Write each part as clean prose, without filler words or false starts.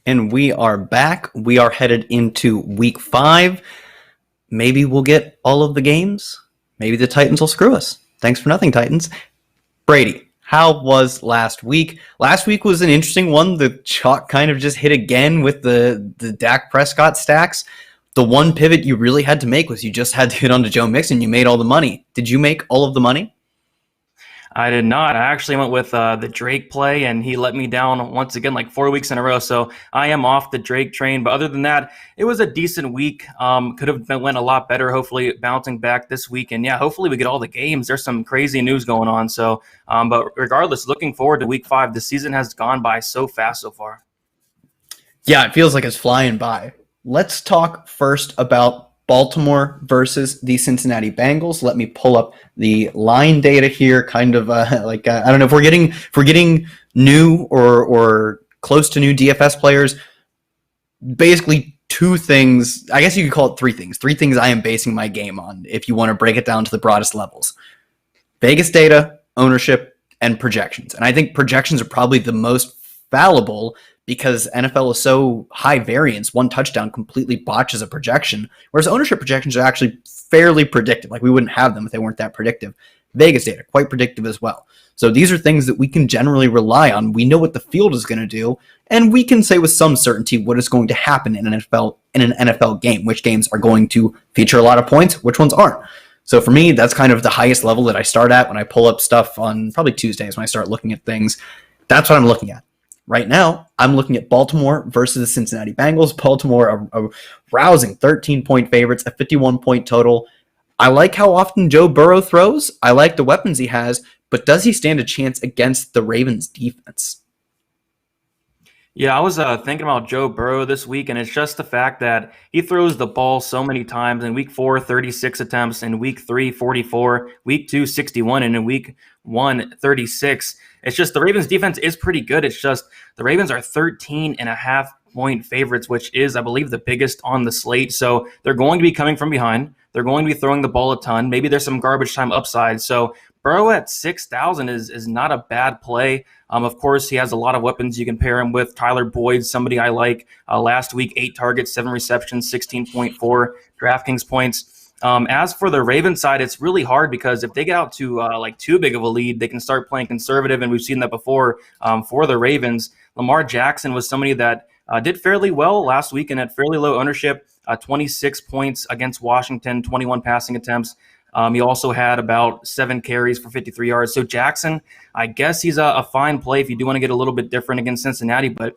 And we are back. We are headed into week 5. Maybe we'll get all of the games. Maybe the Titans will screw us. Thanks for nothing, Titans. Brady, how was last week? Last week was an interesting one. The chalk kind of just hit again with the Dak Prescott stacks. The one pivot you really had to make was you just had to hit on to Joe Mixon. You made all the money. Did you make all of the money? I did not. I actually went with the Drake play, and he let me down once again, like 4 weeks in a row. So I am off the Drake train. But other than that, it was a decent week. Could have went a lot better. Hopefully, bouncing back this week, and yeah, hopefully we get all the games. There's some crazy news going on. So, but regardless, looking forward to week 5. The season has gone by so fast so far. Yeah, it feels like it's flying by. Let's talk first about Baltimore versus the Cincinnati Bengals. Let me pull up the line data here. Kind of I don't know if we're getting new or close to new DFS players. Basically, 2 things. I guess you could call it 3 things. 3 things I am basing my game on. If you want to break it down to the broadest levels: Vegas data, ownership, and projections. And I think projections are probably the most fallible, because NFL is so high variance. One touchdown completely botches a projection, whereas ownership projections are actually fairly predictive. Like, we wouldn't have them if they weren't that predictive. Vegas data, quite predictive as well. So these are things that we can generally rely on. We know what the field is going to do, and we can say with some certainty what is going to happen in an NFL game, which games are going to feature a lot of points, which ones aren't. So for me, that's kind of the highest level that I start at when I pull up stuff on probably Tuesdays when I start looking at things. That's what I'm looking at. Right now, I'm looking at Baltimore versus the Cincinnati Bengals. Baltimore, a rousing 13-point favorites, a 51-point total. I like how often Joe Burrow throws. I like the weapons he has, but does he stand a chance against the Ravens defense? Yeah, I was thinking about Joe Burrow this week, and it's just the fact that he throws the ball so many times. In week 4, 36 attempts. In week 3, 44. Week 2, 61. And in week 1, 36. It's just the Ravens defense is pretty good. It's just the Ravens are 13.5-point favorites, which is, I believe, the biggest on the slate. So they're going to be coming from behind. They're going to be throwing the ball a ton. Maybe there's some garbage time upside. So Burrow at 6,000 is not a bad play. Of course, he has a lot of weapons you can pair him with. Tyler Boyd, somebody I like. Last week, 8 targets, 7 receptions, 16.4 DraftKings points. As for the Ravens side, it's really hard because if they get out to too big of a lead, they can start playing conservative, and we've seen that before for the Ravens. Lamar Jackson was somebody that did fairly well last week and at fairly low ownership, 26 points against Washington, 21 passing attempts. He also had about 7 carries for 53 yards. So Jackson, I guess he's a fine play if you do want to get a little bit different against Cincinnati. But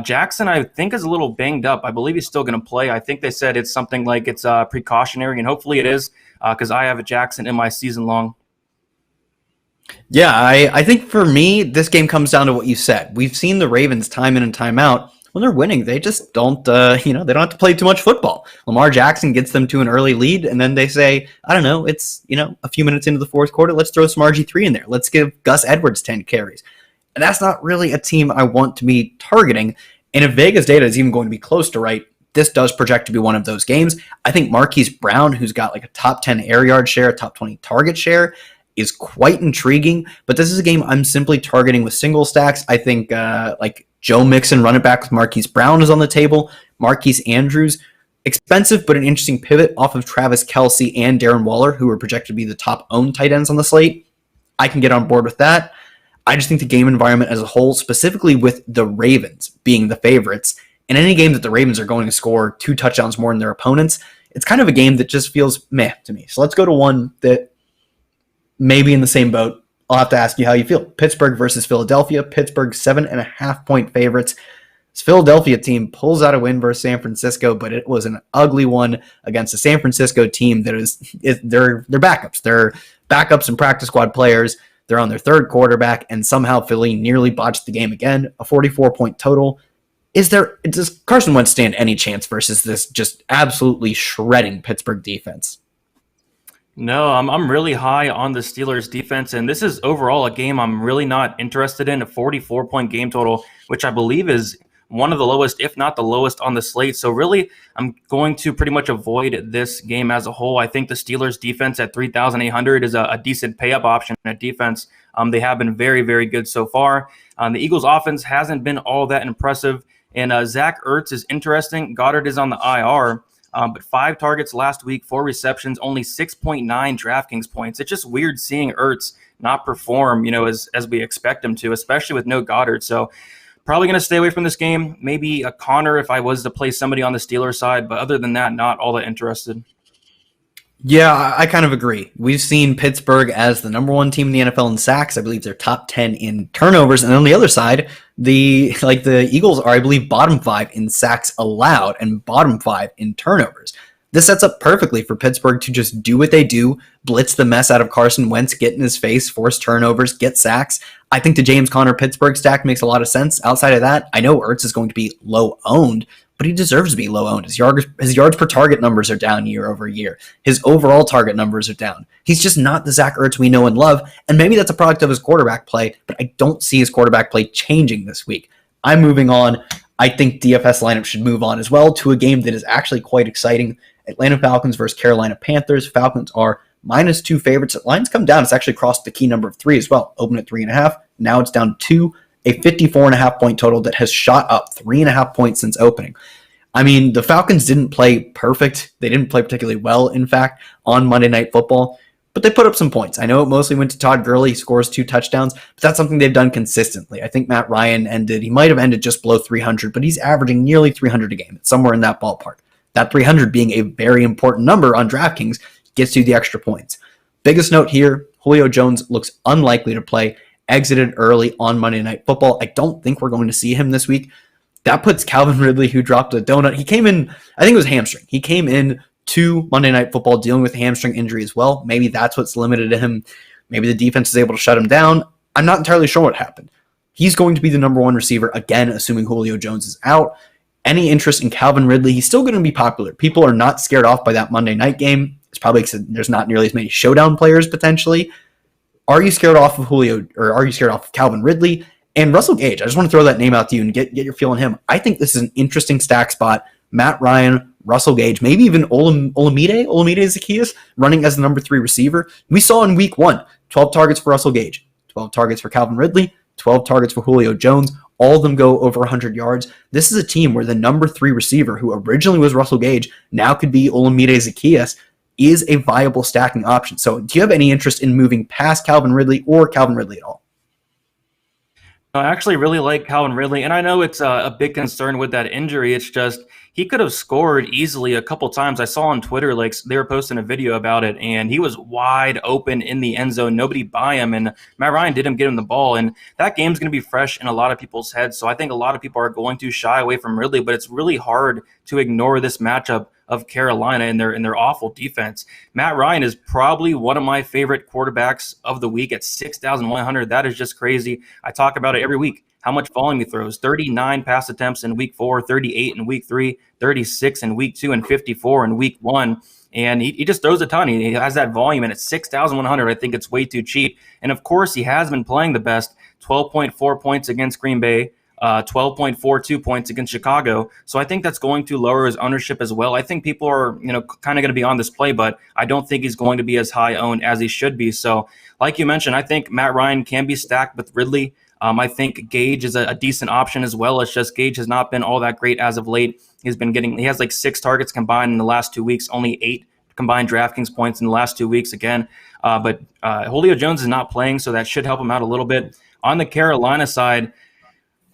Jackson, I think, is a little banged up. I believe he's still going to play. I think they said it's something like it's precautionary, and hopefully it is, because I have a Jackson in my season long. Yeah, I think for me, this game comes down to what you said. We've seen the Ravens time in and time out. When they're winning, they just don't, they don't have to play too much football. Lamar Jackson gets them to an early lead, and then they say, I don't know, it's, a few minutes into the fourth quarter, let's throw some RG3 in there. Let's give Gus Edwards 10 carries. And that's not really a team I want to be targeting. And if Vegas data is even going to be close to right, this does project to be one of those games. I think Marquise Brown, who's got like a top 10 air yard share, a top 20 target share, is quite intriguing. But this is a game I'm simply targeting with single stacks. I think Joe Mixon, running back with Marquise Brown, is on the table. Marquise Andrews, expensive but an interesting pivot off of Travis Kelce and Darren Waller, who are projected to be the top owned tight ends on the slate. I can get on board with that. I just think the game environment as a whole, specifically with the Ravens being the favorites, in any game that the Ravens are going to score 2 touchdowns more than their opponents, it's kind of a game that just feels meh to me. So let's go to one that may be in the same boat. I'll have to ask you how you feel. Pittsburgh versus Philadelphia. Pittsburgh 7.5-point favorites. This Philadelphia team pulls out a win versus San Francisco, but it was an ugly one against a San Francisco team that they're backups. They're backups and practice squad players. They're on their 3rd quarterback, and somehow Philly nearly botched the game again. A 44-point total. Does Carson Wentz stand any chance versus this just absolutely shredding Pittsburgh defense? No, I'm really high on the Steelers defense, and this is overall a game I'm really not interested in. A 44-point game total, which I believe is one of the lowest, if not the lowest, on the slate. So really, I'm going to pretty much avoid this game as a whole. I think the Steelers defense at 3,800 is a decent pay-up option at defense. They have been very, very good so far. The Eagles offense hasn't been all that impressive. And Zach Ertz is interesting. Goddard is on the IR. But 5 targets last week, 4 receptions, only 6.9 DraftKings points. It's just weird seeing Ertz not perform, as we expect him to, especially with no Goddard. So probably going to stay away from this game. Maybe a Connor if I was to play somebody on the Steelers side. But other than that, not all that interested. Yeah, I kind of agree. We've seen Pittsburgh as the number 1 team in the NFL in sacks. I believe they're top 10 in turnovers. And on the other side, the Eagles are, I believe, bottom 5 in sacks allowed and bottom 5 in turnovers. This sets up perfectly for Pittsburgh to just do what they do, blitz the mess out of Carson Wentz, get in his face, force turnovers, get sacks. I think the James Conner Pittsburgh stack makes a lot of sense. Outside of that, I know Ertz is going to be low owned, but he deserves to be low owned. His yards per target numbers are down year over year. His overall target numbers are down. He's just not the Zach Ertz we know and love, and maybe that's a product of his quarterback play, but I don't see his quarterback play changing this week. I'm moving on. I think DFS lineup should move on as well to a game that is actually quite exciting. Atlanta Falcons versus Carolina Panthers. Falcons are -2 favorites. Lines come down. It's actually crossed the key number of 3 as well. Open at 3.5. Now it's down to 2. A 54.5 point total that has shot up 3.5 points since opening. I mean, the Falcons didn't play perfect. They didn't play particularly well, in fact, on Monday Night Football, but they put up some points. I know it mostly went to Todd Gurley. He scores 2 touchdowns, but that's something they've done consistently. I think Matt Ryan he might have ended just below 300, but he's averaging nearly 300 a game. It's somewhere in that ballpark. That 300 being a very important number on DraftKings gets you the extra points. Biggest note here, Julio Jones looks unlikely to play, exited early on Monday Night Football. I don't think we're going to see him this week. That puts Calvin Ridley, who dropped a donut. He came in, I think it was hamstring. He came in to Monday Night Football dealing with a hamstring injury as well. Maybe that's what's limited him. Maybe the defense is able to shut him down. I'm not entirely sure what happened. He's going to be the number 1 receiver, again, assuming Julio Jones is out. Any interest in Calvin Ridley, he's still going to be popular. People are not scared off by that Monday night game. It's probably because there's not nearly as many showdown players potentially. Are you scared off of Julio, or are you scared off of Calvin Ridley? And Russell Gage, I just want to throw that name out to you and get your feel on him. I think this is an interesting stack spot. Matt Ryan, Russell Gage, maybe even Olamide Zaccheaus running as the number 3 receiver. We saw in week 1, 12 targets for Russell Gage, 12 targets for Calvin Ridley, 12 targets for Julio Jones. All of them go over 100 yards. This is a team where the number 3 receiver, who originally was Russell Gage, now could be Olamide Zaccheaus, is a viable stacking option. So do you have any interest in moving past Calvin Ridley or Calvin Ridley at all? I actually really like Calvin Ridley, and I know it's a big concern with that injury. It's just he could have scored easily a couple times. I saw on Twitter, like they were posting a video about it, and he was wide open in the end zone. Nobody by him, and Matt Ryan didn't get him the ball. And that game's going to be fresh in a lot of people's heads. So I think a lot of people are going to shy away from Ridley, but it's really hard to ignore this matchup of Carolina and their awful defense. Matt Ryan is probably one of my favorite quarterbacks of the week at 6,100. That is just crazy. I talk about it every week. How much volume he throws: 39 pass attempts in week 4, 38 in week 3, 36 in week 2, and 54 in week 1. And he just throws a ton. He has that volume, and at 6,100, I think it's way too cheap. And of course, he has been playing the best. 12.4 points against Green Bay, 12.42 points against Chicago. So I think that's going to lower his ownership as well. I think people are, kind of going to be on this play, but I don't think he's going to be as high owned as he should be. So like you mentioned, I think Matt Ryan can be stacked with Ridley. I think Gage is a decent option as well. It's just Gage has not been all that great as of late. He has like 6 targets combined in the last 2 weeks, only 8 combined DraftKings points in the last 2 weeks again. But Julio Jones is not playing, so that should help him out a little bit. On the Carolina side,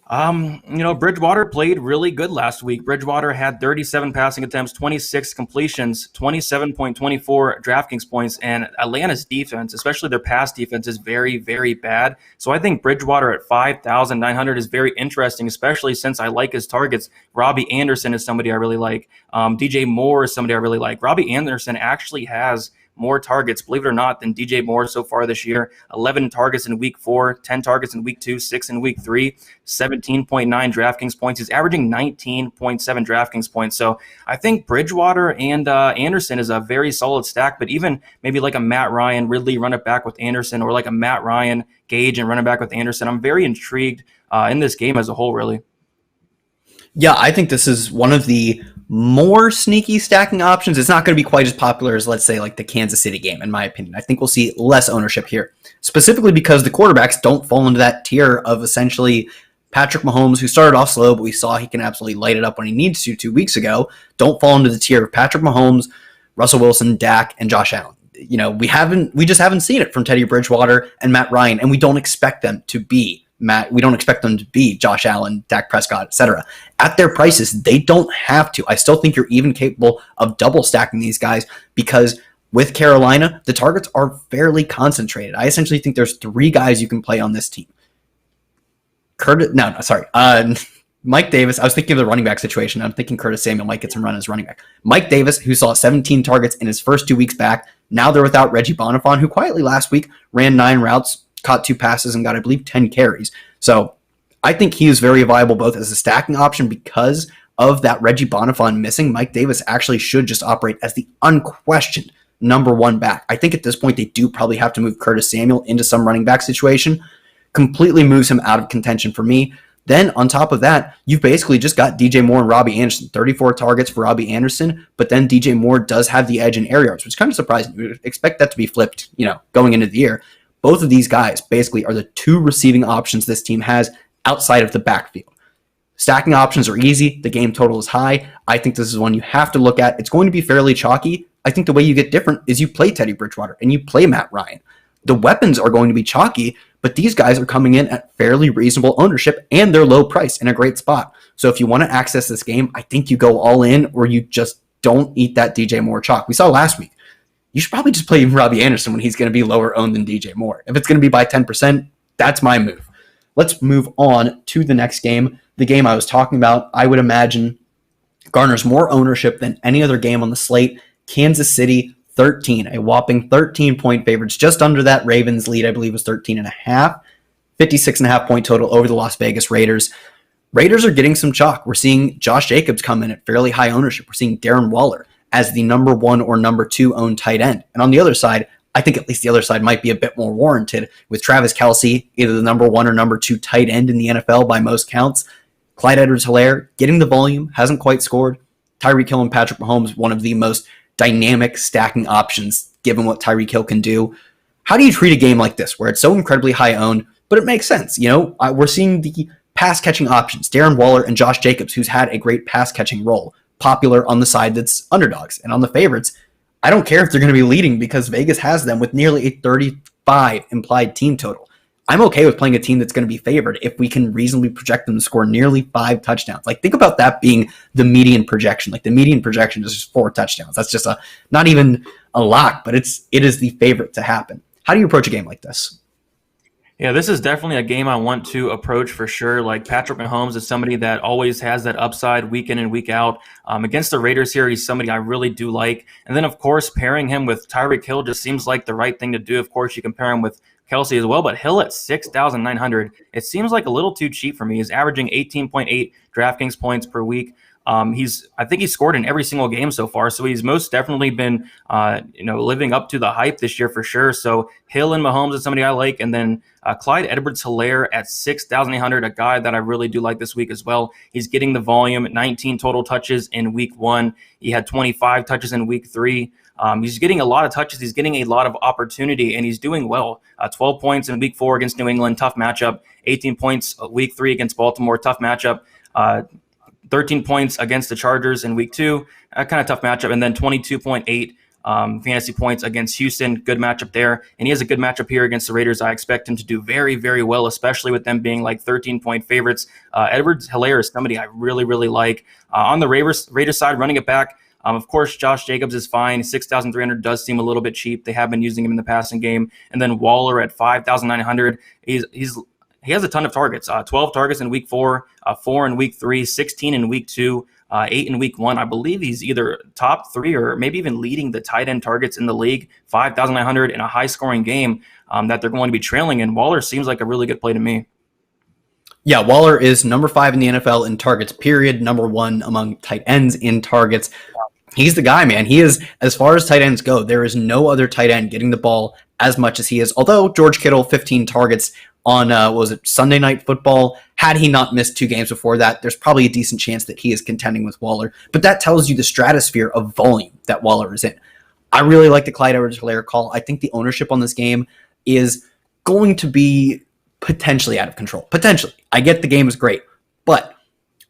Bridgewater played really good last week. Bridgewater had 37 passing attempts, 26 completions, 27.24 DraftKings points, and Atlanta's defense, especially their pass defense, is very, very bad. So I think Bridgewater at 5,900 is very interesting, especially since I like his targets. Robbie Anderson is somebody I really like. DJ Moore is somebody I really like. Robbie Anderson actually has more targets, believe it or not, than DJ Moore so far this year. 11 targets in week 4, 10 targets in week 2, 6 in week 3, 17.9 DraftKings points. He's averaging 19.7 DraftKings points. So I think Bridgewater and Anderson is a very solid stack, but even maybe like a Matt Ryan, Ridley, run it back with Anderson, or like a Matt Ryan, Gage, and run it back with Anderson. I'm very intrigued in this game as a whole, really. Yeah, I think this is one of the more sneaky stacking options. It's not going to be quite as popular as, let's say, like the Kansas City game, in my opinion. I think we'll see less ownership here, specifically because the quarterbacks don't fall into that tier of essentially Patrick Mahomes, who started off slow, but we saw he can absolutely light it up when he needs to 2 weeks ago, don't fall into the tier of Patrick Mahomes, Russell Wilson, Dak, and Josh Allen. We just haven't seen it from Teddy Bridgewater and Matt Ryan, and we don't expect them to be Josh Allen, Dak Prescott, etc. At their prices, they don't have to. I still think you're even capable of double stacking these guys because with Carolina, the targets are fairly concentrated. I essentially think there's 3 guys you can play on this team. Mike Davis. I was thinking of the running back situation. I'm thinking Curtis Samuel might get some run as running back. Mike Davis, who saw 17 targets in his first 2 weeks back. Now they're without Reggie Bonifant, who quietly last week ran 9 routes, caught 2 passes, and got, I believe, 10 carries. So I think he is very viable both as a stacking option because of that Reggie Bonifant missing. Mike Davis actually should just operate as the unquestioned number 1 back. I think at this point they do probably have to move Curtis Samuel into some running back situation. Completely moves him out of contention for me. Then on top of that, you've basically just got DJ Moore and Robbie Anderson. 34 targets for Robbie Anderson, but then DJ Moore does have the edge in air yards, which is kind of surprising. You would expect that to be flipped, going into the year. Both of these guys basically are the 2 receiving options this team has outside of the backfield. Stacking options are easy. The game total is high. I think this is one you have to look at. It's going to be fairly chalky. I think the way you get different is you play Teddy Bridgewater and you play Matt Ryan. The weapons are going to be chalky, but these guys are coming in at fairly reasonable ownership and they're low price in a great spot. So if you want to access this game, I think you go all in or you just don't eat that DJ Moore chalk. We saw last week. You should probably just play Robbie Anderson when he's going to be lower owned than DJ Moore. If it's going to be by 10%, that's my move. Let's move on to the next game. The game I was talking about, I would imagine, garners more ownership than any other game on the slate. Kansas City 13, a whopping 13-point favorites, just under that Ravens lead, I believe was 13.5, 56.5 point total over the Las Vegas Raiders. Raiders are getting some chalk. We're seeing Josh Jacobs come in at fairly high ownership. We're seeing Darren Waller as the number 1 or number 2 owned tight end. And on the other side, I think at least the other side might be a bit more warranted with Travis Kelce, either the number 1 or number 2 tight end in the NFL by most counts. Clyde Edwards-Helaire getting the volume, hasn't quite scored. Tyreek Hill and Patrick Mahomes, one of the most dynamic stacking options given what Tyreek Hill can do. How do you treat a game like this where it's so incredibly high owned, but it makes sense? We're seeing the pass catching options, Darren Waller and Josh Jacobs, who's had a great pass catching role, popular on the side that's underdogs. And on the favorites, I don't care if they're going to be leading because Vegas has them with nearly a 35 implied team total. I'm okay with playing a team that's going to be favored if we can reasonably project them to score nearly 5 touchdowns. Like, think about that being the median projection. Like, the median projection is just 4 touchdowns. That's just not even a lock, but it is the favorite to happen. How do you approach a game like this? Yeah, this is definitely a game I want to approach for sure. Like, Patrick Mahomes is somebody that always has that upside week in and week out. Against the Raiders here, he's somebody I really do like. And then, of course, pairing him with Tyreek Hill just seems like the right thing to do. Of course, you can pair him with Kelce as well, but Hill at 6,900, it seems like a little too cheap for me. He's averaging 18.8 DraftKings points per week. I think he's scored in every single game so far, so he's most definitely been, living up to the hype this year for sure. So Hill and Mahomes is somebody I like, and then Clyde Edwards-Helaire at 6,800, a guy that I really do like this week as well. He's getting the volume, 19 total touches in week 1. He had 25 touches in week 3. He's getting a lot of touches. He's getting a lot of opportunity, and he's doing well. 12 points in week 4 against New England, tough matchup. 18 points week 3 against Baltimore, tough matchup. 13 points against the Chargers in week 2, kind of tough matchup. And then 22.8 fantasy points against Houston, good matchup there. And he has a good matchup here against the Raiders. I expect him to do very, very well, especially with them being like 13-point favorites. Edwards-Helaire is somebody I really, really like. On the Raiders side, running it back, of course, Josh Jacobs is fine. 6,300 does seem a little bit cheap. They have been using him in the passing game. And then Waller at 5,900. He has a ton of targets. 12 targets in week 4, 4 in week 3, 16 in week 2, 8 in week 1. I believe he's either top 3 or maybe even leading the tight end targets in the league. 5,900 in a high-scoring game that they're going to be trailing. And Waller seems like a really good play to me. Yeah, Waller is number 5 in the NFL in targets, period. Number 1 among tight ends in targets. He's the guy, man. He is, as far as tight ends go, there is no other tight end getting the ball as much as he is. Although George Kittle, 15 targets on, Sunday Night Football. Had he not missed 2 games before that, there's probably a decent chance that he is contending with Waller. But that tells you the stratosphere of volume that Waller is in. I really like the Clyde Edwards-Helaire call. I think the ownership on this game is going to be potentially out of control. Potentially. I get the game is great. But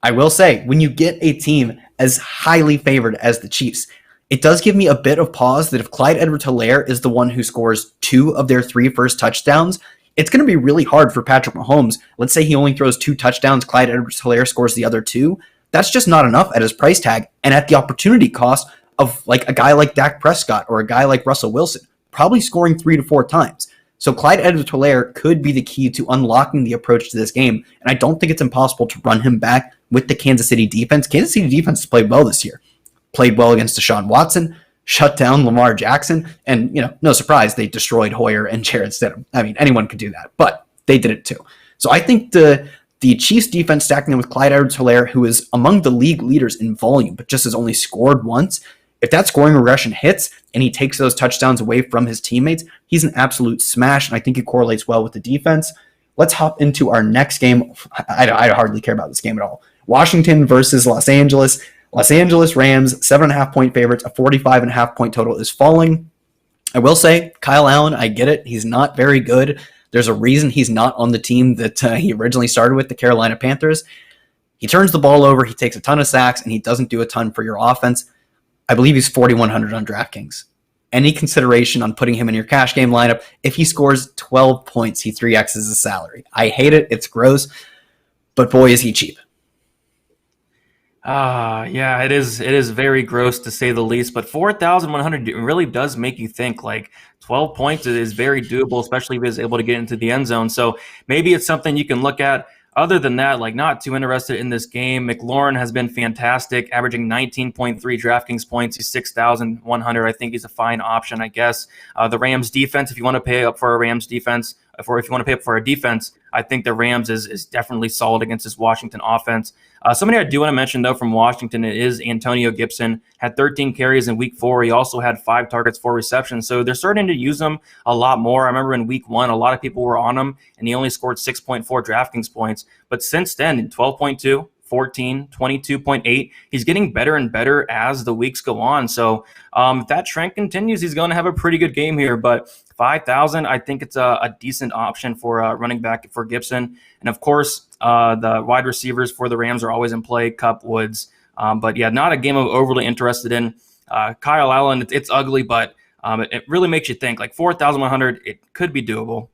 I will say, when you get a team as highly favored as the Chiefs, it does give me a bit of pause that if Clyde Edwards-Helaire is the one who scores 2 of their 3 first touchdowns, it's going to be really hard for Patrick Mahomes. Let's say he only throws 2 touchdowns, Clyde Edwards-Helaire scores the other 2. That's just not enough at his price tag and at the opportunity cost of like a guy like Dak Prescott or a guy like Russell Wilson, probably scoring 3 to 4 times. So Clyde Edwards-Helaire could be the key to unlocking the approach to this game, and I don't think it's impossible to run him back with the Kansas City defense. Kansas City defense has played well this year. Played well against Deshaun Watson, shut down Lamar Jackson, and no surprise, they destroyed Hoyer and Jarrett Stidham. I mean, anyone could do that, but they did it too. So I think the Chiefs defense stacking them with Clyde Edwards-Helaire, who is among the league leaders in volume, but just has only scored once. If that scoring regression hits and he takes those touchdowns away from his teammates, he's an absolute smash, and I think it correlates well with the defense. Let's hop into our next game. I hardly care about this game at all. Washington versus Los Angeles. Los Angeles Rams, 7.5-point favorites. A 45.5-point total is falling. I will say, Kyle Allen, I get it. He's not very good. There's a reason he's not on the team that he originally started with, the Carolina Panthers. He turns the ball over, he takes a ton of sacks, and he doesn't do a ton for your offense. I believe he's 4,100 on DraftKings. Any consideration on putting him in your cash game lineup? If he scores 12 points, he 3x's his salary. I hate it. It's gross. But boy, is he cheap. Yeah, it is very gross to say the least, but 4,100 really does make you think. Like 12 points is very doable, especially if he's able to get into the end zone. So maybe it's something you can look at. Other than that, like not too interested in this game. McLaurin has been fantastic, averaging 19.3 DraftKings points. He's 6,100. I think he's a fine option, I guess. The Rams defense, if you want to pay up for a Rams defense, if you want to pay up for a defense, I think the Rams is definitely solid against this Washington offense. Somebody I do want to mention, though, from Washington is Antonio Gibson. Had 13 carries in week 4. He also had 5 targets, 4 receptions. So they're starting to use him a lot more. I remember in week 1, a lot of people were on him, and he only scored 6.4 DraftKings points. But since then, 12.2, 14, 22.8. He's getting better and better as the weeks go on. So if that trend continues, he's going to have a pretty good game here. But 5,000, I think it's a decent option for running back for Gibson. And of course, the wide receivers for the Rams are always in play, Kupp, Woods. But yeah, not a game I'm overly interested in. Kyle Allen, it's ugly, but it really makes you think. Like 4,100, it could be doable.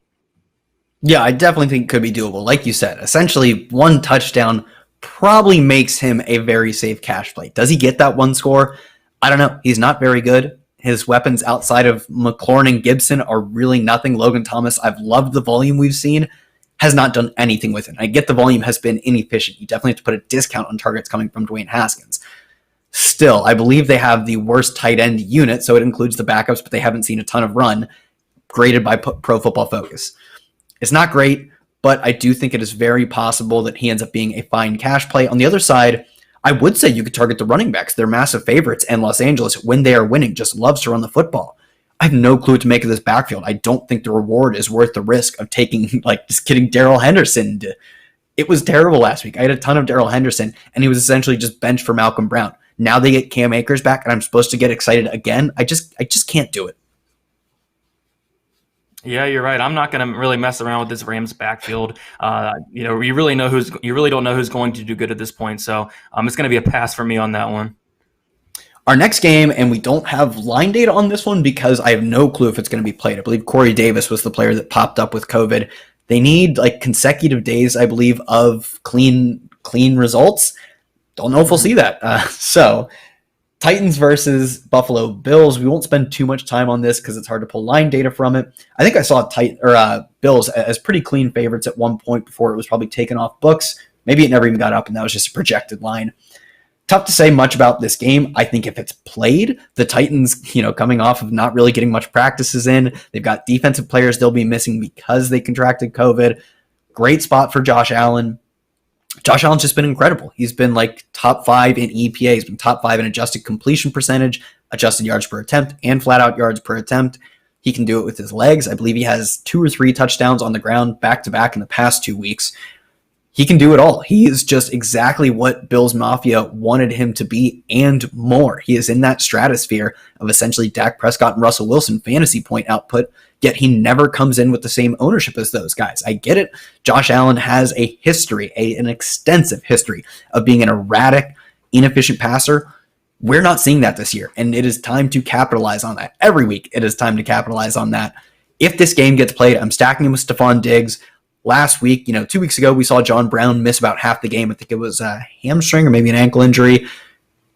Yeah, I definitely think it could be doable. Like you said, essentially 1 touchdown probably makes him a very safe cash play. Does he get that 1 score? I don't know. He's not very good. His weapons outside of McLaurin and Gibson are really nothing. Logan Thomas, I've loved the volume we've seen, has not done anything with it. I get the volume has been inefficient. You definitely have to put a discount on targets coming from Dwayne Haskins. Still, I believe they have the worst tight end unit, so it includes the backups, but they haven't seen a ton of run, graded by Pro Football Focus. It's not great, but I do think it is very possible that he ends up being a fine cash play. On the other side, I would say you could target the running backs. They're massive favorites, and Los Angeles, when they are winning, just loves to run the football. I have no clue what to make of this backfield. I don't think the reward is worth the risk of taking, just getting Darrell Henderson. It was terrible last week. I had a ton of Darrell Henderson, and he was essentially just benched for Malcolm Brown. Now they get Cam Akers back, and I'm supposed to get excited again. I just can't do it. Yeah, you're right. I'm not going to really mess around with this Rams backfield. You really don't know who's going to do good at this point. So it's going to be a pass for me on that one. Our next game, and we don't have line data on this one because I have no clue if it's going to be played. I believe Corey Davis was the player that popped up with COVID. They need consecutive days, I believe, of clean results. Don't know if we'll see that. So Titans versus Buffalo Bills. We won't spend too much time on this because it's hard to pull line data from it. I think I saw Bills as pretty clean favorites at one point before it was probably taken off books. Maybe it never even got up, and that was just a projected line. Tough to say much about this game. I think if it's played, the Titans, coming off of not really getting much practices in, they've got defensive players they'll be missing because they contracted COVID. Great spot for Josh Allen. Josh Allen's just been incredible. He's been top 5 in EPA. He's been top 5 in adjusted completion percentage, adjusted yards per attempt, and flat out yards per attempt. He can do it with his legs. I believe he has 2 or 3 touchdowns on the ground back-to-back in the past 2 weeks. He can do it all. He is just exactly what Bills Mafia wanted him to be and more. He is in that stratosphere of essentially Dak Prescott and Russell Wilson fantasy point output yet he never comes in with the same ownership as those guys. I get it. Josh Allen has a history, an extensive history of being an erratic, inefficient passer. We're not seeing that this year, and it is time to capitalize on that. Every week, it is time to capitalize on that. If this game gets played, I'm stacking him with Stephon Diggs. Last week, 2 weeks ago, we saw John Brown miss about half the game. I think it was a hamstring or maybe an ankle injury.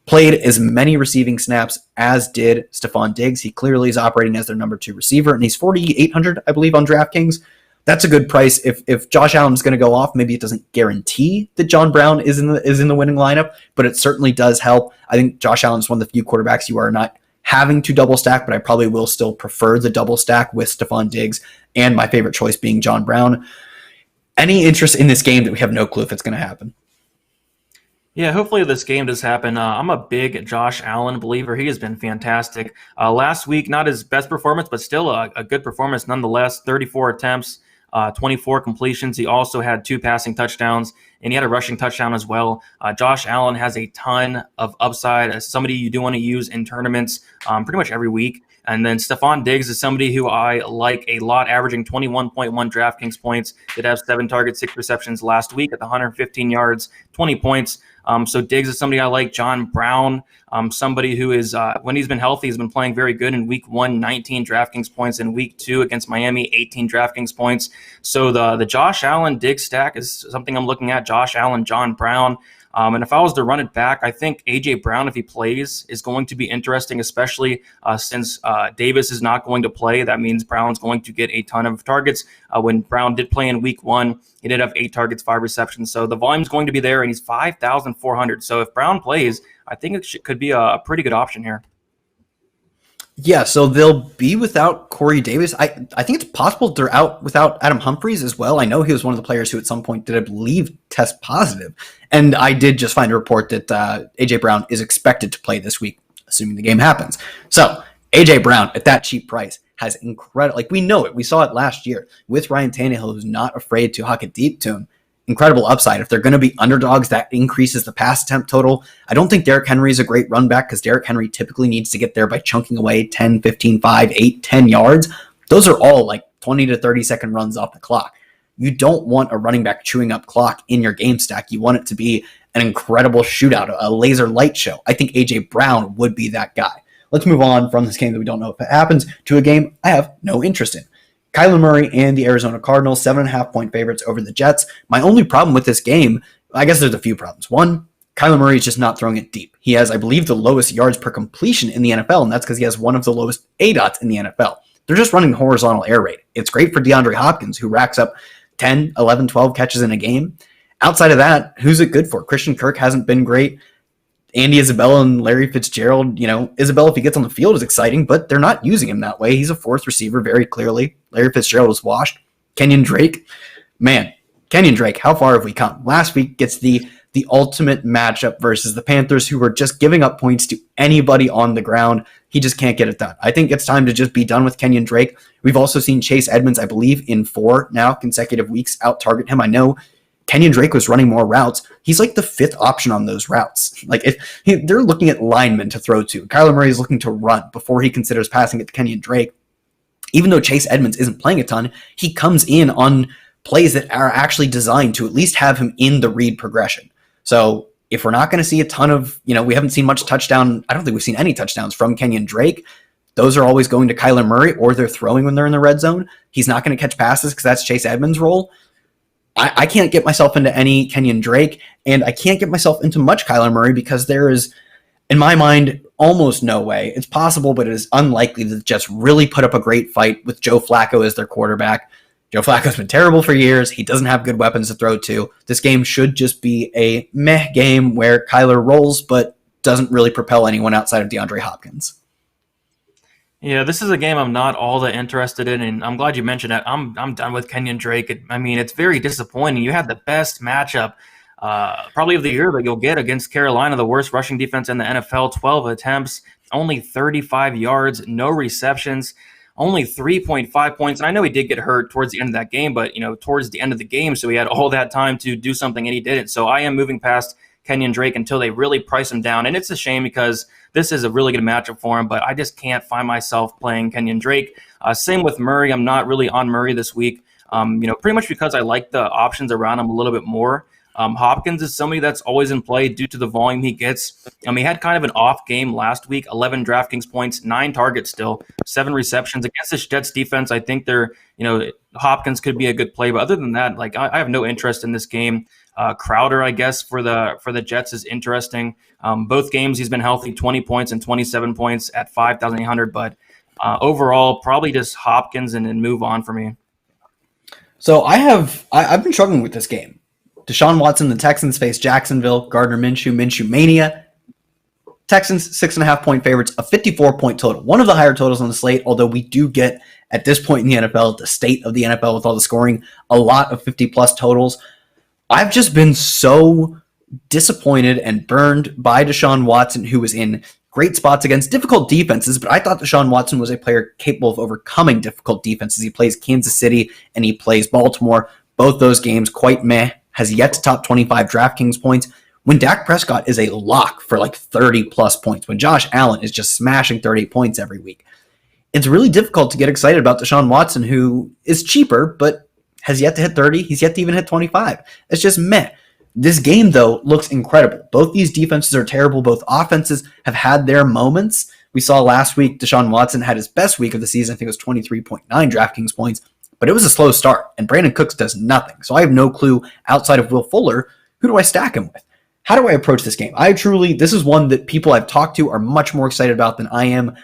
Played as many receiving snaps as did Stephon Diggs. He clearly is operating as their number 2 receiver, and he's 4,800, I believe, on DraftKings. That's a good price. If Josh Allen is going to go off, maybe it doesn't guarantee that John Brown is in the winning lineup, but it certainly does help. I think Josh Allen is one of the few quarterbacks you are not having to double stack, but I probably will still prefer the double stack with Stephon Diggs and my favorite choice being John Brown. Any interest in this game that we have no clue if it's going to happen? Yeah, hopefully this game does happen. I'm a big Josh Allen believer. He has been fantastic. Last week, not his best performance, but still a good performance nonetheless. 34 attempts, 24 completions. He also had 2 passing touchdowns, and he had a rushing touchdown as well. Josh Allen has a ton of upside as somebody you do want to use in tournaments pretty much every week. And then Stephon Diggs is somebody who I like a lot, averaging 21.1 DraftKings points. Did have 7 targets, 6 receptions last week at the 115 yards, 20 points. So Diggs is somebody I like. John Brown, somebody who is, when he's been healthy, he's been playing very good. In week 1, 19 DraftKings points. In week 2 against Miami, 18 DraftKings points. So the Josh Allen Diggs stack is something I'm looking at. Josh Allen, John Brown. And if I was to run it back, I think A.J. Brown, if he plays, is going to be interesting, especially since Davis is not going to play. That means Brown's going to get a ton of targets. When Brown did play in week 1, he did have 8 targets, 5 receptions. So the volume's going to be there, and he's 5,400. So if Brown plays, I think it could be a pretty good option here. Yeah, so they'll be without Corey Davis. I think it's possible they're out without Adam Humphries as well. I know he was one of the players who at some point did, I believe, test positive. And I did just find a report that A.J. Brown is expected to play this week, assuming the game happens. So A.J. Brown at that cheap price has incredible, we know it. We saw it last year with Ryan Tannehill, who's not afraid to huck it deep to him. Incredible upside. If they're going to be underdogs, that increases the pass attempt total. I don't think Derrick Henry is a great run back because Derrick Henry typically needs to get there by chunking away 10, 15, 5, 8, 10 yards. Those are all 20 to 30 second runs off the clock. You don't want a running back chewing up clock in your game stack. You want it to be an incredible shootout, a laser light show. I think A.J. Brown would be that guy. Let's move on from this game that we don't know if it happens to a game I have no interest in. Kyler Murray and the Arizona Cardinals, 7.5-point favorites over the Jets. My only problem with this game, I guess there's a few problems. One, Kyler Murray is just not throwing it deep. He has, I believe, the lowest yards per completion in the NFL, and that's because he has one of the lowest ADOTs in the NFL. They're just running horizontal air raid. It's great for DeAndre Hopkins, who racks up 10, 11, 12 catches in a game. Outside of that, who's it good for? Christian Kirk hasn't been great. Andy Isabella and Larry Fitzgerald, Isabella, if he gets on the field, is exciting, but they're not using him that way. He's a 4th receiver very clearly. Larry Fitzgerald is washed. Kenyon Drake, how far have we come? Last week gets the ultimate matchup versus the Panthers, who were just giving up points to anybody on the ground. He just can't get it done. I think it's time to just be done with Kenyon Drake. We've also seen Chase Edmonds, I believe, in 4 now consecutive weeks out-target him. I know Kenyon Drake was running more routes. He's like the 5th option on those routes. They're looking at linemen to throw to. Kyler Murray is looking to run before he considers passing it to Kenyon Drake. Even though Chase Edmonds isn't playing a ton, he comes in on plays that are actually designed to at least have him in the read progression. So if we're not going to see a ton of, we haven't seen much touchdown. I don't think we've seen any touchdowns from Kenyon Drake. Those are always going to Kyler Murray, or they're throwing when they're in the red zone. He's not going to catch passes because that's Chase Edmonds' role. I can't get myself into any Kenyon Drake, and I can't get myself into much Kyler Murray because there is, in my mind, almost no way. It's possible, but it is unlikely that the Jets really put up a great fight with Joe Flacco as their quarterback. Joe Flacco's been terrible for years. He doesn't have good weapons to throw to. This game should just be a meh game where Kyler rolls, but doesn't really propel anyone outside of DeAndre Hopkins. Yeah, this is a game I'm not all that interested in, and I'm glad you mentioned that. I'm done with Kenyon Drake. It's very disappointing. You had the best matchup probably of the year that you'll get against Carolina, the worst rushing defense in the NFL, 12 attempts, only 35 yards, no receptions, only 3.5 points. And I know he did get hurt towards the end of that game, but, towards the end of the game, so he had all that time to do something, and he didn't. So I am moving past Kenyon Drake until they really price him down. And it's a shame because this is a really good matchup for him, but I just can't find myself playing Kenyon Drake. Same with Murray. I'm not really on Murray this week, pretty much because I like the options around him a little bit more. Hopkins is somebody that's always in play due to the volume he gets. He had kind of an off game last week, 11 DraftKings points, 9 targets still, 7 receptions against the Jets defense. I think Hopkins could be a good play, but other than that, I have no interest in this game. Crowder, I guess, for the Jets is interesting. Both games he's been healthy, 20 points and 27 points at 5,800, but overall, probably just Hopkins and move on for me. So I've been struggling with this game. Deshaun Watson, the Texans face Jacksonville, Gardner Minshew Mania. Texans 6.5-point favorites, a 54-point total. One of the higher totals on the slate, although we do get, at this point in the NFL, the state of the NFL with all the scoring, a lot of 50-plus totals. I've just been so disappointed and burned by Deshaun Watson, who was in great spots against difficult defenses, but I thought Deshaun Watson was a player capable of overcoming difficult defenses. He plays Kansas City and he plays Baltimore. Both those games quite meh, has yet to top 25 DraftKings points. When Dak Prescott is a lock for 30-plus points, when Josh Allen is just smashing 30 points every week, it's really difficult to get excited about Deshaun Watson, who is cheaper, but has yet to hit 30. He's yet to even hit 25. It's just meh. This game, though, looks incredible. Both these defenses are terrible. Both offenses have had their moments. We saw last week Deshaun Watson had his best week of the season. I think it was 23.9 DraftKings points, but it was a slow start, and Brandon Cooks does nothing. So I have no clue outside of Will Fuller, who do I stack him with? How do I approach this game? This is one that people I've talked to are much more excited about than I am.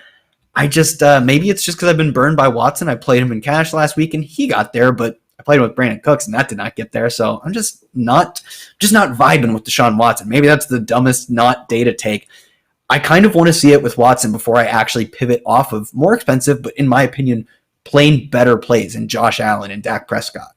Maybe it's just because I've been burned by Watson. I played him in cash last week, and he got there, but I played him with Brandon Cooks, and that did not get there. So I'm just not vibing with Deshaun Watson. Maybe that's the dumbest not day to take. I kind of want to see it with Watson before I actually pivot off of more expensive, but in my opinion, plain better plays in Josh Allen and Dak Prescott.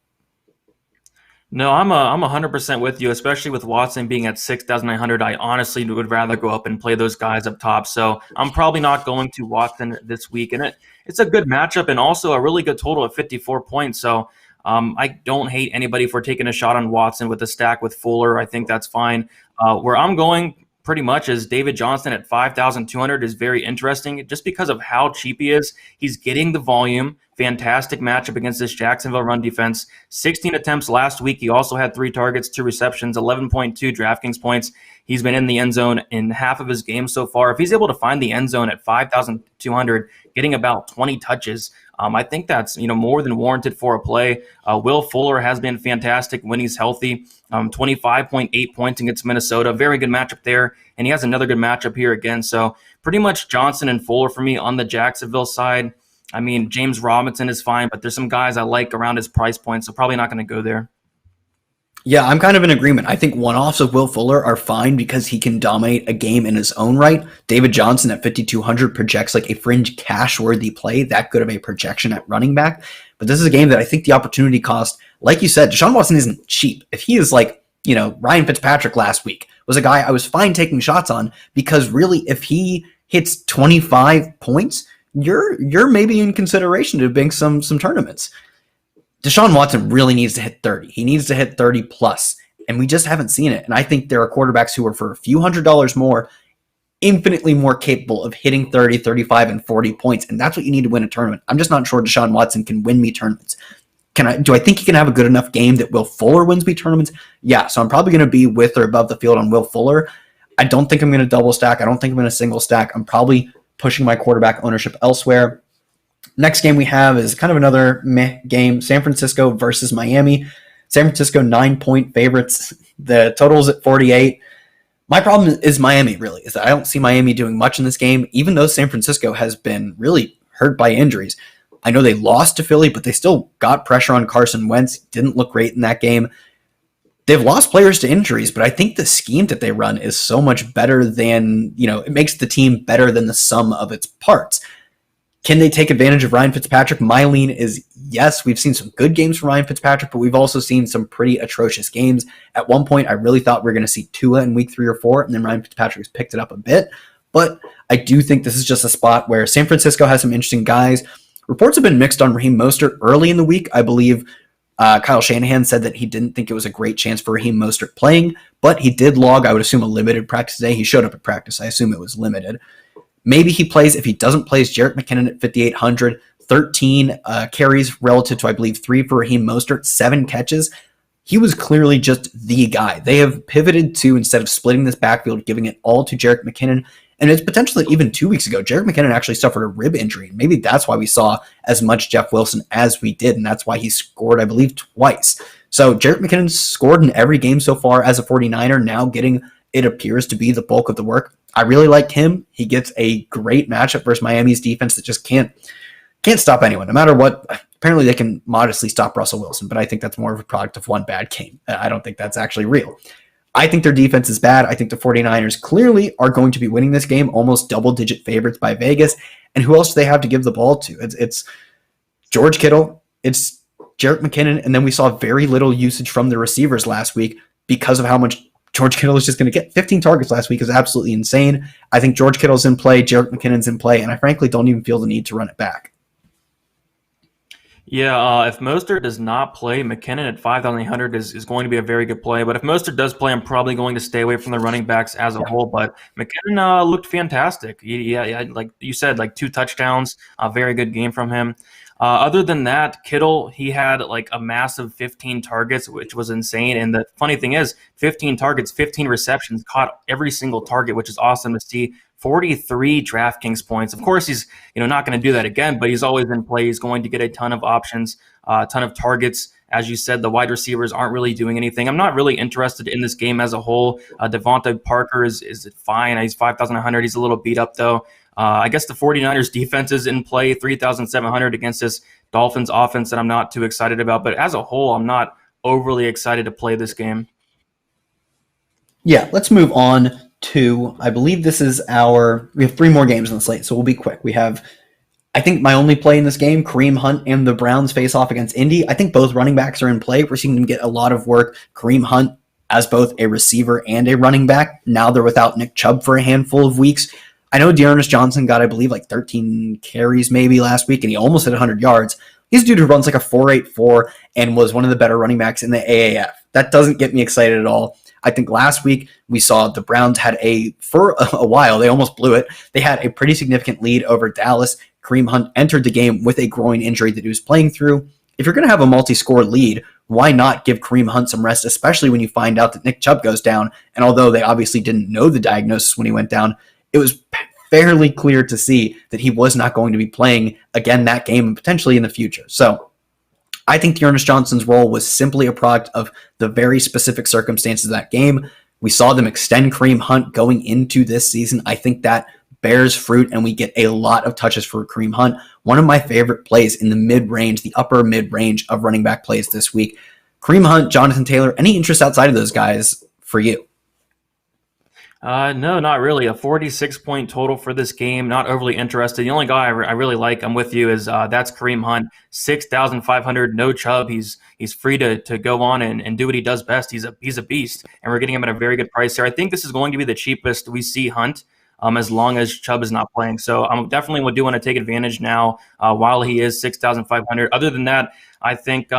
No, I'm 100% with you, especially with Watson being at 6,900. I honestly would rather go up and play those guys up top. So I'm probably not going to Watson this week. And it's a good matchup and also a really good total of 54 points. So I don't hate anybody for taking a shot on Watson with a stack with Fuller. I think that's fine. Where I'm going pretty much is David Johnson at 5,200 is very interesting just because of how cheap he is. He's getting the volume. Fantastic matchup against this Jacksonville run defense. 16 attempts last week. He also had 3 targets, 2 receptions, 11.2 DraftKings points. He's been in the end zone in half of his games so far. If he's able to find the end zone at 5,200, getting about 20 touches, I think that's more than warranted for a play. Will Fuller has been fantastic when he's healthy. 25.8 points against Minnesota. Very good matchup there. And he has another good matchup here again. So pretty much Johnson and Fuller for me on the Jacksonville side. James Robinson is fine, but there's some guys I like around his price point, so probably not going to go there. Yeah, I'm kind of in agreement. I think one-offs of Will Fuller are fine because he can dominate a game in his own right. David Johnson at 5,200 projects like a fringe cash-worthy play, that good of a projection at running back. But this is a game that I think the opportunity cost, like you said, Deshaun Watson isn't cheap. If he is Ryan Fitzpatrick last week was a guy I was fine taking shots on because really if he hits 25 points, you're maybe in consideration to bank some tournaments. Deshaun Watson really needs to hit 30. He needs to hit 30 plus, and we just haven't seen it. And I think there are quarterbacks who are for a few $100s more, infinitely more capable of hitting 30, 35, and 40 points, and that's what you need to win a tournament. I'm just not sure Deshaun Watson can win me tournaments. Do I think he can have a good enough game that Will Fuller wins me tournaments? Yeah, so I'm probably going to be with or above the field on Will Fuller. I don't think I'm going to double stack. I don't think I'm going to single stack. I'm probably pushing my quarterback ownership elsewhere. Next game we have is kind of another meh game, San Francisco versus Miami. San Francisco 9-point favorites. The total is at 48. My problem is Miami, really, is that I don't see Miami doing much in this game, even though San Francisco has been really hurt by injuries. I know they lost to Philly, but they still got pressure on Carson Wentz. Didn't look great in that game. They've lost players to injuries, but I think the scheme that they run is so much better than, it makes the team better than the sum of its parts. Can they take advantage of Ryan Fitzpatrick? My lean is yes. We've seen some good games from Ryan Fitzpatrick, but we've also seen some pretty atrocious games. At one point, I really thought we were going to see Tua in week 3 or 4, and then Ryan Fitzpatrick has picked it up a bit. But I do think this is just a spot where San Francisco has some interesting guys. Reports have been mixed on Raheem Mostert early in the week. I believe Kyle Shanahan said that he didn't think it was a great chance for Raheem Mostert playing, but he did log, I would assume, a limited practice today. He showed up at practice. I assume it was limited. Maybe he plays. If he doesn't play, Jerick McKinnon at 5,800. 13 carries relative to, I believe, 3 for Raheem Mostert, 7 catches. He was clearly just the guy. They have pivoted to, instead of splitting this backfield, giving it all to Jerick McKinnon. And it's potentially even 2 weeks ago, Jerick McKinnon actually suffered a rib injury. Maybe that's why we saw as much Jeff Wilson as we did, and that's why he scored, I believe, twice. So Jerick McKinnon scored in every game so far as a 49er, now getting, it appears to be, the bulk of the work. I really like him. He gets a great matchup versus Miami's defense that just can't stop anyone, no matter what. Apparently they can modestly stop Russell Wilson, but I think that's more of a product of one bad game. I don't think that's actually real. I think their defense is bad. I think the 49ers clearly are going to be winning this game, almost double-digit favorites by Vegas. And who else do they have to give the ball to? It's George Kittle, it's Jerick McKinnon, and then we saw very little usage from the receivers last week because of how much George Kittle is just going to get. 15 targets last week is absolutely insane. I think George Kittle's in play, Jerick McKinnon's in play, and I frankly don't even feel the need to run it back. Yeah, if Mostert does not play, McKinnon at 5,800 is going to be a very good play. But if Mostert does play, I'm probably going to stay away from the running backs as a whole. But McKinnon looked fantastic. Yeah, like you said, like 2 touchdowns, a very good game from him. Other than that, Kittle, he had like a massive 15 targets, which was insane. And the funny thing is, 15 targets, 15 receptions, caught every single target, which is awesome to see. 43 DraftKings points. Of course, he's not going to do that again, but he's always in play. He's going to get a ton of options, a ton of targets. As you said, the wide receivers aren't really doing anything. I'm not really interested in this game as a whole. Devontae Parker is fine. He's 5,100. He's a little beat up, though. I guess the 49ers defense is in play, 3,700 against this Dolphins offense that I'm not too excited about. But as a whole, I'm not overly excited to play this game. Yeah, let's move on to, I believe this is we have 3 more games on the slate, so we'll be quick. We have, I think, my only play in this game, Kareem Hunt and the Browns face off against Indy. I think both running backs are in play. We're seeing them get a lot of work. Kareem Hunt as both a receiver and a running back. Now they're without Nick Chubb for a handful of weeks. I know Dearness Johnson got, I believe, like 13 carries maybe last week, and he almost hit 100 yards. He's a dude who runs like a 4.84 and was one of the better running backs in the AAF. That doesn't get me excited at all. I think last week we saw the Browns had for a while, they almost blew it. They had a pretty significant lead over Dallas. Kareem Hunt entered the game with a groin injury that he was playing through. If you're going to have a multi-score lead, why not give Kareem Hunt some rest, especially when you find out that Nick Chubb goes down? And although they obviously didn't know the diagnosis when he went down, it was fairly clear to see that he was not going to be playing again that game and potentially in the future. So I think Dearness Johnson's role was simply a product of the very specific circumstances of that game. We saw them extend Kareem Hunt going into this season. I think that bears fruit, and we get a lot of touches for Kareem Hunt. One of my favorite plays in the mid-range, the upper mid-range of running back plays this week. Kareem Hunt, Jonathan Taylor, any interest outside of those guys for you? No, not really. A 46-point total for this game. Not overly interested. The only guy I really like, I'm with you, is that's Kareem Hunt. 6,500, no Chubb. He's free to go on and do what he does best. He's a beast, and we're getting him at a very good price here. I think this is going to be the cheapest we see Hunt, as long as Chubb is not playing. So I'm definitely do want to take advantage now while he is 6,500. Other than that, I think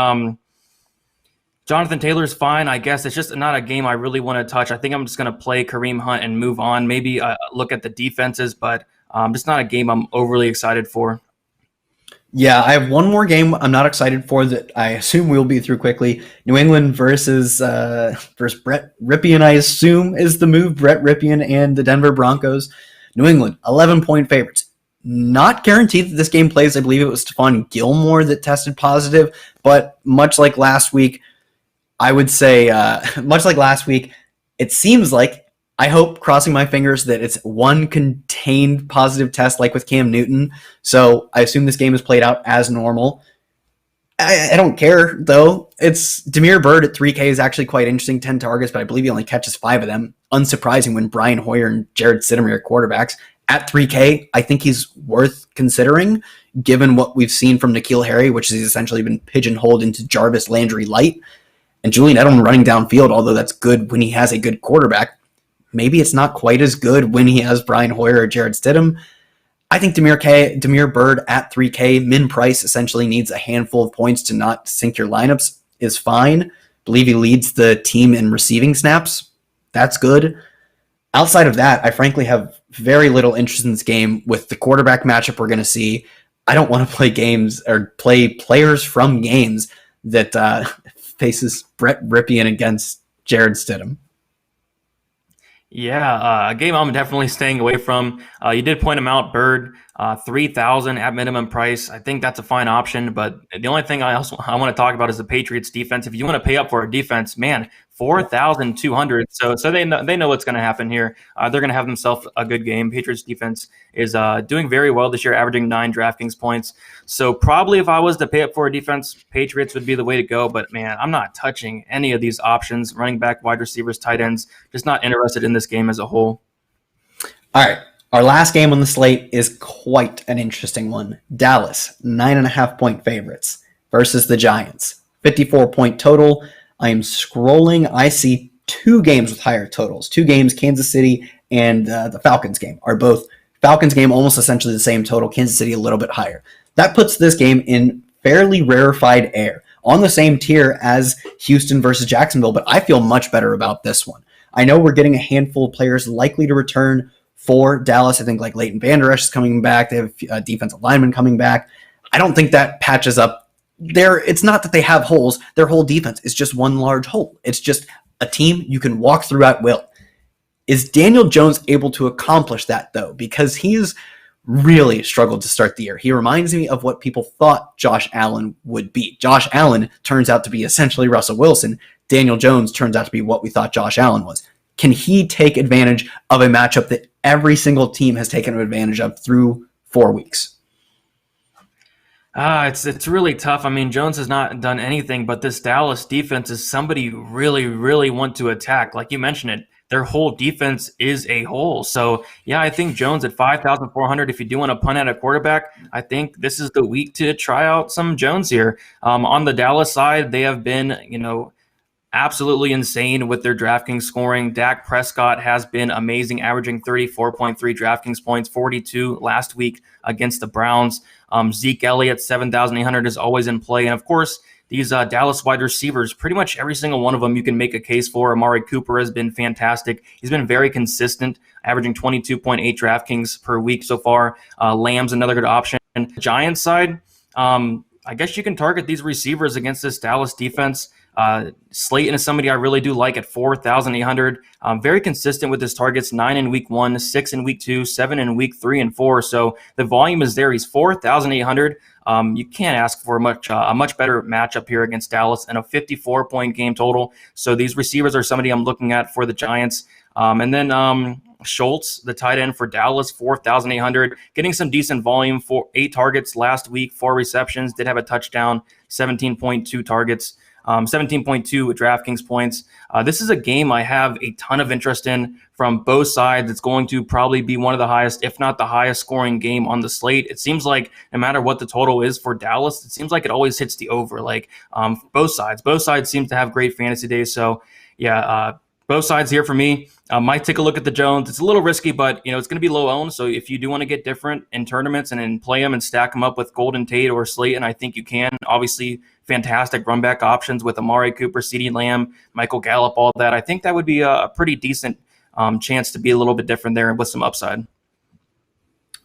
Jonathan Taylor's fine. I guess it's just not a game I really want to touch. I think I'm just going to play Kareem Hunt and move on. Maybe look at the defenses, but just not a game I'm overly excited for. Yeah, I have one more game I'm not excited for that I assume we'll be through quickly. New England versus Brett Ripien, I assume, is the move. Brett Ripien and the Denver Broncos. New England, 11-point favorites. Not guaranteed that this game plays. I believe it was Stephon Gilmore that tested positive, but much like last week, I would say, much like last week, it seems like, I hope, crossing my fingers, that it's one contained positive test like with Cam Newton. So I assume this game is played out as normal. I don't care, though. It's Damiere Byrd at 3K is actually quite interesting. 10 targets, but I believe he only catches 5 of them. Unsurprising when Brian Hoyer and Jared Stidham are quarterbacks. At 3K, I think he's worth considering, given what we've seen from N'Keal Harry, which has essentially been pigeonholed into Jarvis Landry light. And Julian Edelman running downfield, although that's good when he has a good quarterback, maybe it's not quite as good when he has Brian Hoyer or Jared Stidham. I think Damiere Byrd at 3K, min price, essentially needs a handful of points to not sink your lineups, is fine. I believe he leads the team in receiving snaps. That's good. Outside of that, I frankly have very little interest in this game with the quarterback matchup we're going to see. I don't want to play games or play players from games that faces Brett Ripien against Jared Stidham. Yeah, a game I'm definitely staying away from. You did point him out, Bird, 3,000 at minimum price. I think that's a fine option, but the only thing I want to talk about is the Patriots defense. If you want to pay up for a defense, man, 4,200. So they know what's going to happen here. They're going to have themselves a good game. Patriots defense is doing very well this year, averaging 9 DraftKings points. So probably if I was to pay up for a defense, Patriots would be the way to go. But man, I'm not touching any of these options: running back, wide receivers, tight ends. Just not interested in this game as a whole. All right. Our last game on the slate is quite an interesting one. Dallas, 9.5-point favorites versus the Giants. 54-point total. I am scrolling. I see 2 games with higher totals. 2 games, Kansas City and the Falcons game, are both Falcons game almost essentially the same total. Kansas City a little bit higher. That puts this game in fairly rarefied air, on the same tier as Houston versus Jacksonville, but I feel much better about this one. I know we're getting a handful of players likely to return for Dallas. I think like Leighton Vander Esch is coming back. They have a defensive lineman coming back. I don't think that patches up there. It's not that they have holes. Their whole defense is just one large hole. It's just a team you can walk through at will. Is Daniel Jones able to accomplish that, though? Because he's really struggled to start the year. He reminds me of what people thought Josh Allen would be. Josh Allen turns out to be essentially Russell Wilson. Daniel Jones turns out to be what we thought Josh Allen was. Can he take advantage of a matchup that every single team has taken advantage of through 4 weeks? It's really tough. I mean, Jones has not done anything, but this Dallas defense is somebody you really, really want to attack. Like you mentioned it, their whole defense is a hole. So, yeah, I think Jones at 5,400, if you do want to punt at a quarterback, I think this is the week to try out some Jones here. On the Dallas side, they have been, absolutely insane with their DraftKings scoring. Dak Prescott has been amazing, averaging 34.3 DraftKings points, 42 last week against the Browns. Zeke Elliott, 7,800 is always in play. And of course, these Dallas wide receivers, pretty much every single one of them you can make a case for. Amari Cooper has been fantastic. He's been very consistent, averaging 22.8 DraftKings per week so far. Lamb's another good option. Giants side, I guess you can target these receivers against this Dallas defense. Slayton is somebody I really do like at 4,800. Very consistent with his targets: 9 in week 1, 6 in week 2, 7 in week 3 and 4. So the volume is there. He's 4,800. You can't ask for a much better matchup here against Dallas, and a 54-point game total. So these receivers are somebody I'm looking at for the Giants. And then Schultz, the tight end for Dallas, 4,800, getting some decent volume. 8 targets last week, 4 receptions, did have a touchdown, 17.2 targets. 17.2 DraftKings points. This is a game I have a ton of interest in from both sides. It's going to probably be one of the highest, if not the highest scoring game on the slate. It seems like no matter what the total is for Dallas, it seems like it always hits the over. Like both sides seem to have great fantasy days. So yeah, both sides here for me. Might take a look at the Jones. It's a little risky, but it's going to be low owned. So if you do want to get different in tournaments and play them and stack them up with Golden Tate or Slayton, I think you can. Obviously, fantastic run back options with Amari Cooper, CeeDee Lamb, Michael Gallup, all that. I think that would be a pretty decent chance to be a little bit different there with some upside.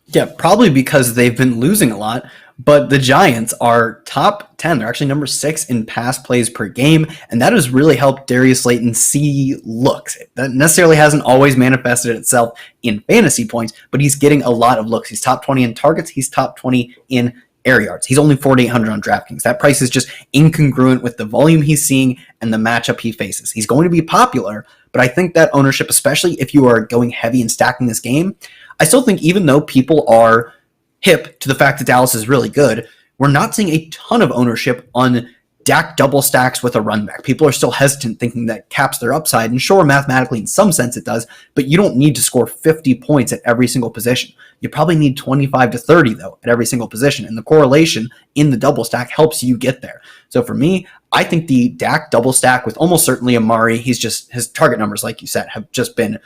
Yeah, probably because they've been losing a lot, but the Giants are top 10. They're actually number 6 in pass plays per game, and that has really helped Darius Slayton see looks. That necessarily hasn't always manifested itself in fantasy points, but he's getting a lot of looks. He's top 20 in targets. He's top 20 in air yards. He's only 4,800 on DraftKings. That price is just incongruent with the volume he's seeing and the matchup he faces. He's going to be popular, but I think that ownership, especially if you are going heavy and stacking this game, I still think even though people are hip to the fact that Dallas is really good, we're not seeing a ton of ownership on Dak double stacks with a run back. People are still hesitant, thinking that caps their upside. And sure, mathematically, in some sense it does, but you don't need to score 50 points at every single position. You probably need 25 to 30, though, at every single position. And the correlation in the double stack helps you get there. So for me, I think the Dak double stack with almost certainly Amari, his target numbers, like you said, have just been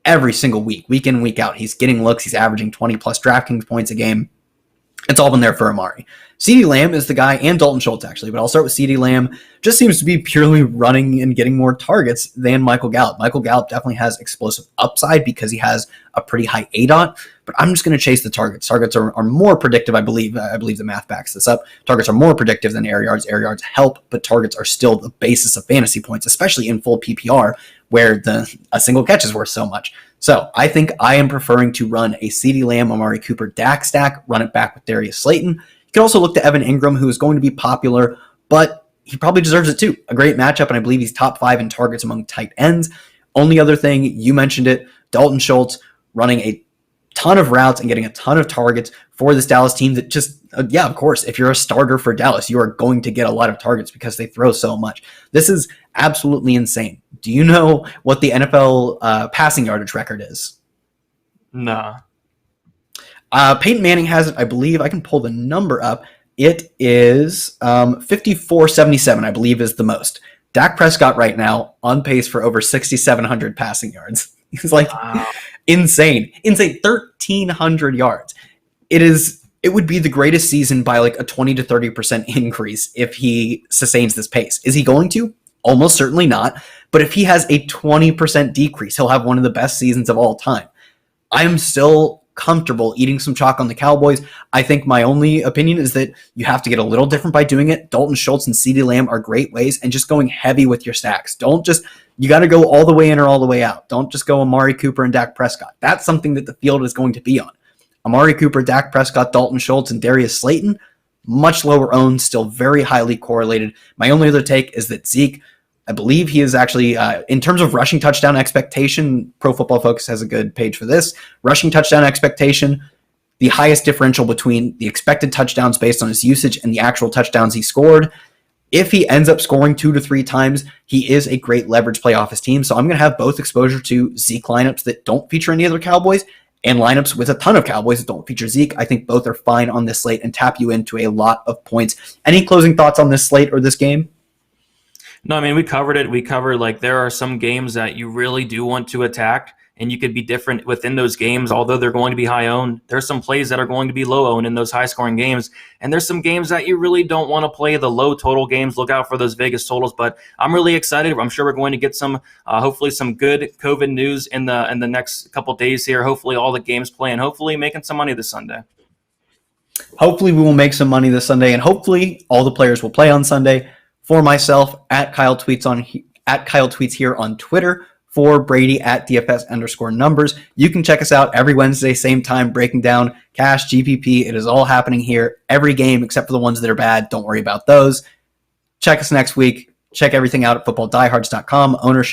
every single week in, week out. He's getting looks. He's averaging 20 plus DraftKings points a game. It's all been there for Amari. CeeDee Lamb is the guy, and Dalton Schultz actually, but I'll start with CeeDee Lamb. Just seems to be purely running and getting more targets than Michael Gallup. Michael Gallup definitely has explosive upside because he has a pretty high ADOT, but I'm just going to chase the targets. Targets are more predictive, I believe. I believe the math backs this up. Targets are more predictive than air yards. Air yards help, but targets are still the basis of fantasy points, especially in full PPR, where a single catch is worth so much. So I think I am preferring to run a CeeDee Lamb, Amari Cooper, Dak stack, run it back with Darius Slayton. You can also look to Evan Ingram, who is going to be popular, but he probably deserves it too. A great matchup, and I believe he's top 5 in targets among tight ends. Only other thing, you mentioned it, Dalton Schultz running a ton of routes and getting a ton of targets for this Dallas team that just, yeah, of course, if you're a starter for Dallas, you are going to get a lot of targets because they throw so much. This is absolutely insane. Do you know what the NFL passing yardage record is? Nah. Peyton Manning has it, I believe. I can pull the number up. It is 54.77, I believe, is the most. Dak Prescott right now on pace for over 6,700 passing yards. He's like insane. 1,300 yards. It would be the greatest season by like a 20 to 30% increase if he sustains this pace. Is he going to? Almost certainly not. But if he has a 20% decrease, he'll have one of the best seasons of all time. I'm still comfortable eating some chalk on the Cowboys. I think my only opinion is that you have to get a little different by doing it. Dalton Schultz and CeeDee Lamb are great ways, and just going heavy with your stacks. You got to go all the way in or all the way out. Don't just go Amari Cooper and Dak Prescott. That's something that the field is going to be on. Amari Cooper, Dak Prescott, Dalton Schultz, and Darius Slayton, much lower owned, still very highly correlated. My only other take is that Zeke, I believe he is actually, in terms of rushing touchdown expectation, Pro Football Focus has a good page for this. Rushing touchdown expectation, the highest differential between the expected touchdowns based on his usage and the actual touchdowns he scored. If he ends up scoring 2 to 3 times, he is a great leverage play off his team. So I'm going to have both exposure to Zeke lineups that don't feature any other Cowboys and lineups with a ton of Cowboys that don't feature Zeke. I think both are fine on this slate and tap you into a lot of points. Any closing thoughts on this slate or this game? No, I mean, we covered it. We covered, like, there are some games that you really do want to attack, and you could be different within those games, although they're going to be high owned. There's some plays that are going to be low owned in those high scoring games, and there's some games that you really don't want to play, the low total games. Look out for those Vegas totals, but I'm really excited. I'm sure we're going to get some, hopefully some good COVID news in the next couple days here. Hopefully all the games play, and hopefully making some money this Sunday. Hopefully we will make some money this Sunday, and hopefully all the players will play on Sunday. For myself, at Kyle Tweets here on Twitter. For Brady, at DFS_numbers. You can check us out every Wednesday, same time, breaking down cash, GPP. It is all happening here. Every game except for the ones that are bad. Don't worry about those. Check us next week. Check everything out at footballdiehards.com. Ownership